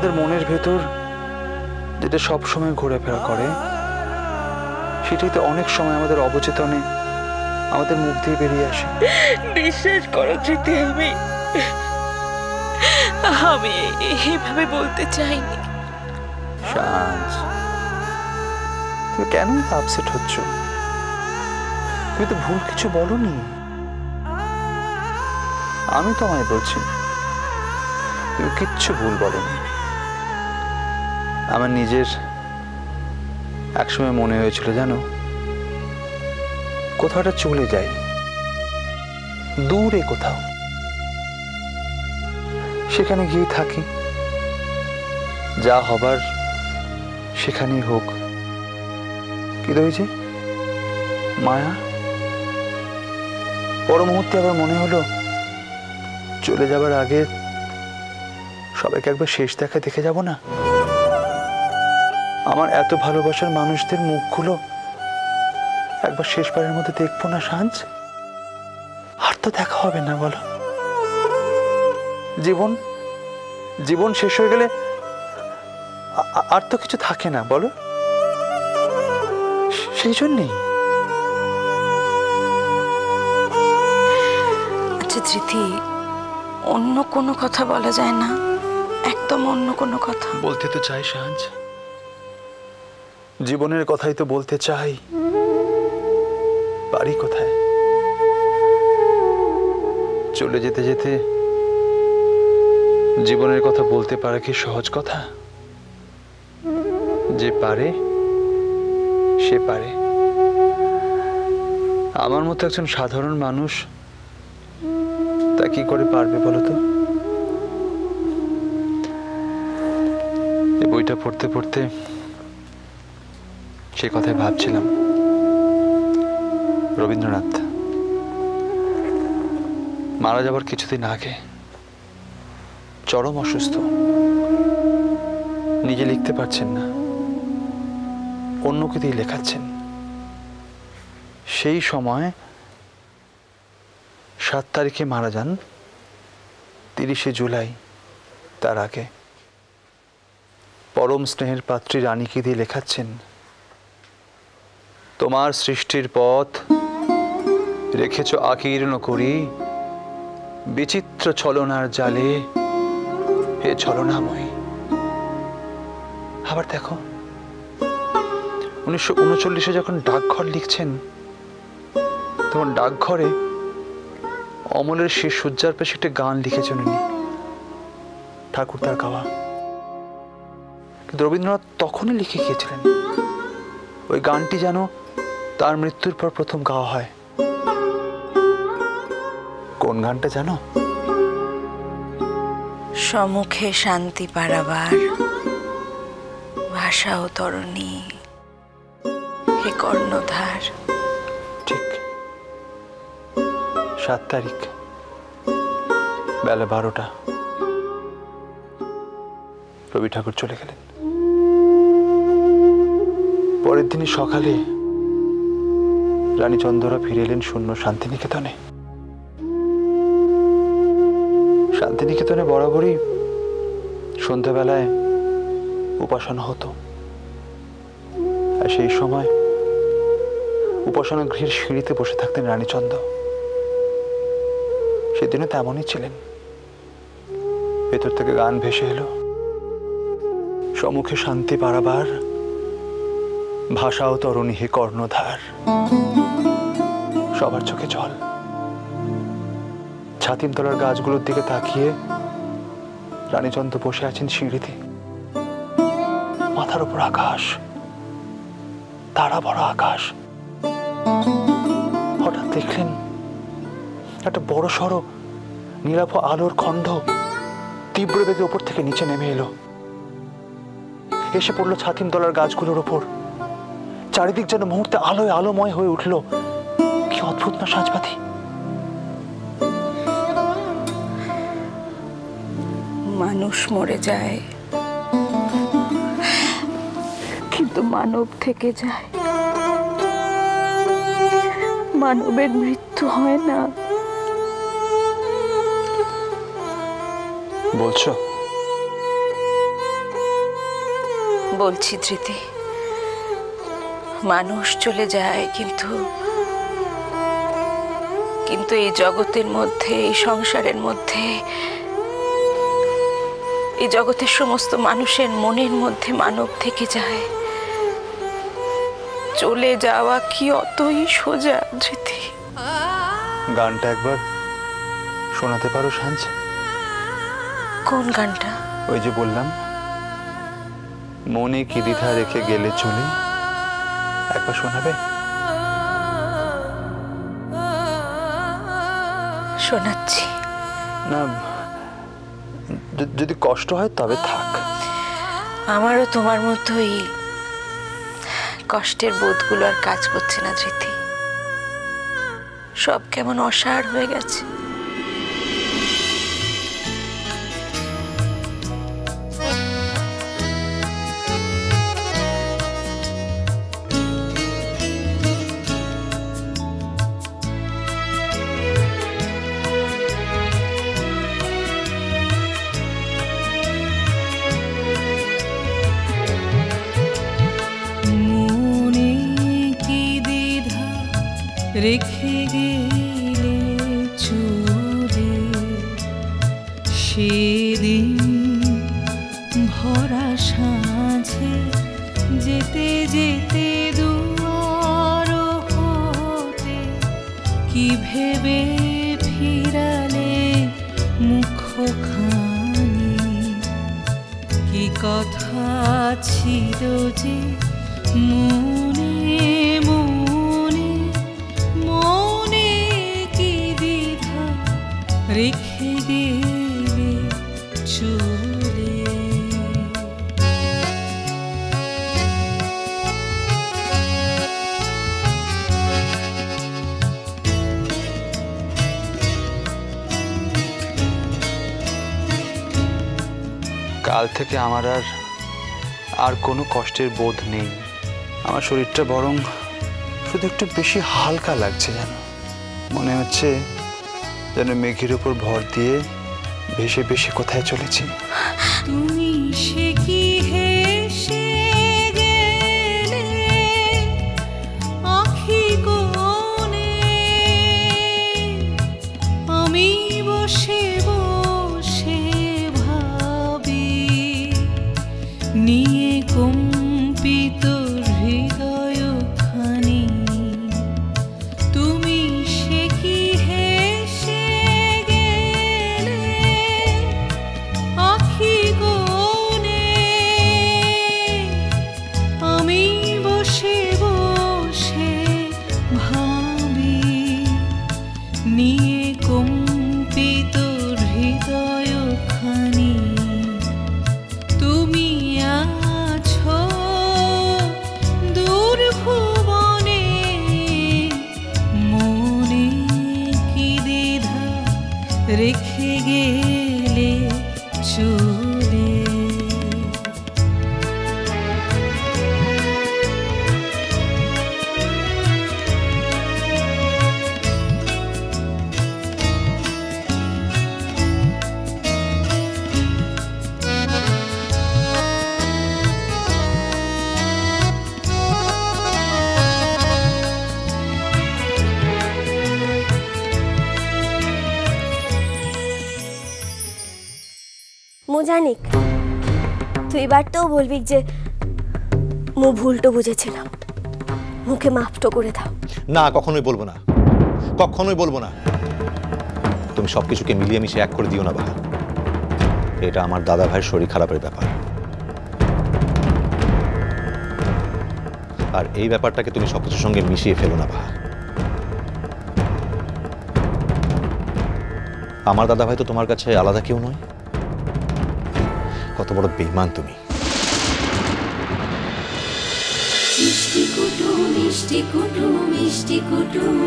আমাদের মনের ভেতর যেটা সব সময় ঘোরাফেরা করে সেটাই তো অনেক সময় আমাদের অবচেতনে আমাদের মুখ দিয়ে বেরিয়ে আসে। বিশ্বাস করো ধৃতি, আমি এইভাবে বলতে চাইনি। শান্ত, তুমি কেন আপসেট হচ্ছ? তুমি তো ভুল কিছু বলনি। আমি তোমায় বলছি তুমি কিচ্ছু ভুল বলনি। আমার নিজের একসময় মনে হয়েছিল জানো, কোথাওটা চলে যাই, দূরে কোথাও, সেখানে গিয়ে থাকি, যা হবার সেখানেই হোক। কিন্তু ওই যে মায়া, পর মুহূর্তে আবার মনে হলো চলে যাবার আগে সবাইকে একবার শেষ দেখা দেখে যাব না। আমার এত ভালোবাসার মানুষদের মুখগুলো একবার শেষবারের মধ্যে দেখবো না সাঞ্জ? আর তো দেখা হবে না বলো। জীবন জীবন শেষ হয়ে গেলে আর তো কিছু থাকে না বলো। সেই জন্যেই। আচ্ছা ধৃতি, অন্য কোনো কথা বলা যায় না? একদম অন্য কোনো কথা বলতে তো চাই সাঞ্জ, জীবনের কথাই তো বলতে চাই। বাড়ি কোথায়? চলে যেতে যেতে জীবনের কথা বলতে পারা কি সহজ কথা? যে পারে সে পারে। আমার মতো একজন সাধারণ মানুষ তা কি করে পারবে বলো তো? এই বইটা পড়তে পড়তে সে কথাই ভাবছিলাম। রবীন্দ্রনাথ মারা যাবার কিছুদিন আগে চরম অসুস্থ, নিজে লিখতে পারছেন না, অন্যকে দিয়ে লেখাচ্ছেন। সেই সময় 7 তারিখে মারা যান, 30শে জুলাই তার আগে পরম স্নেহের পাত্রী রানীকে দিয়ে লেখাচ্ছেন, তোমার সৃষ্টির পথ রেখেছ আকীর্ণ করি, বিচিত্র ছলনার জালে হে ছলনাময়ী। আবার দেখো 1939-এ যখন ডাকঘর লিখছেন, তখন ডাকঘরে অমলের শেষ শয্যার পাশে একটা গান লিখেছেন উনি, ঠাকুর তার গাওয়া। কিন্তু রবীন্দ্রনাথ তখনই লিখে গিয়েছিলেন ওই গানটি যেন তার মৃত্যুর পর প্রথম গাওয়া হয়। কোন গানটা জানো? সম্মুখে শান্তি পাড়াবার ভাষা ও তরণী হে কর্ণধার। ঠিক 7 তারিখ বেলা 12টা রবি ঠাকুর চলে গেলেন। পরের দিনই সকালে রানী চন্দরা ফিরে এলেন শূন্য শান্তিনিকেতনে। শান্তিনিকেতনে বরাবরই সন্ধ্যাবেলায় উপাসনা হতো, আর সেই সময় উপাসনা গৃহের সিঁড়িতে বসে থাকতেন রানীচন্দ্র। সেদিনও তেমনই ছিলেন। ভেতর থেকে গান ভেসে এলো, সম্মুখে শান্তি পাড়াবার ভাষা ও তরণী হে কর্ণধার। সবার চোখে জল। ছাতিমতলার গাছগুলোর দিকে তাকিয়ে রানীচন্দ্র বসে আছেন সিঁড়িতে। মাথার উপর আকাশ, তারা ভরা আকাশ। হঠাৎ দেখলেন একটা বড় সড় নীলাভ আলোর খণ্ড তীব্র বেগে ওপর থেকে নিচে নেমে এলো, এসে পড়লো ছাতিমতলার গাছগুলোর ওপর। চারিদিক যেন মুহূর্তে আলোয় আলোময় হয়ে উঠল। কি অদ্ভুত না সাজবাতি! মানুষ মরে যায় কিন্তু মানব থেকে যায়, মানবের মৃত্যু হয় না। বলছো? বলছি ধৃতি, মানুষ চলে যায়, কিন্তু এই জগতের মধ্যে, এই সংসারের মধ্যে, এই জগতের সমস্ত মানুষের মনের মধ্যে মানব থেকে যায়। চলে যাওয়া কি অতই সোজা ধৃতি? গানটা একবার শোনাতে পারো সাঞ্জ? কোন গানটা? ওই যে বললাম, মনে কি দ্বিধা রেখে গেলে চলে, একবার শোনাবে? শোনাচ্ছি। না, যদি কষ্ট হয় তবে থাক। আমারও তোমার মতোই কষ্টের বোধগুলো আর কাজ করছে না ধৃতি, সব কেমন অসাড় হয়ে গেছে। রেখে গেলে চলে সেদিন ভরা সাঁঝে, যেতে যেতে দুয়ার হতে কি ভেবে ফিরালে মুখখানি, কি কথা ছিল যে মনে রেখে গেলে চলে। কাল থেকে আমার আর কোনো কষ্টের বোধ নেই। আমার শরীরটা বরং শুধু একটু বেশি হালকা লাগছে, যেন মনে হচ্ছে যেন মেঘের উপর ভর দিয়ে ভেসে ভেসে কোথায় চলেছি। তুমি সে কি হেসে গেলে আখি কোণে, আমি বসে বসে ভাবি নিয়ে কম্পিত হৃদয় খানি, তুমি সে কি নিয়ে কম্পিত হৃদয় খানি, তুমি আছো দূর ভুবনে, মনে কি দ্বিধা রেখে গেলে চলে। জানিক তুই এবার তো বলবি যে মু ভুলটো বুঝেছিলাম, মুখে মাফটো করে দাও। না, কখনোই বলবো না, কখনোই বলবো না। তুমি সবকিছুকে মিলিয়ে মিশিয়ে এক করে দিও না বাহা। এটা আমার দাদা ভাইয়ের শরীর খারাপের ব্যাপার, আর এই ব্যাপারটাকে তুমি সবকিছুর সঙ্গে মিশিয়ে ফেলো না বাহা। আমার দাদা ভাই তো তোমার কাছে আলাদা কেউ নয়। কত বড় বেঈমান তুমি। মিষ্টি কুটুম মিষ্টি কুটুম মিষ্টি কুটুম।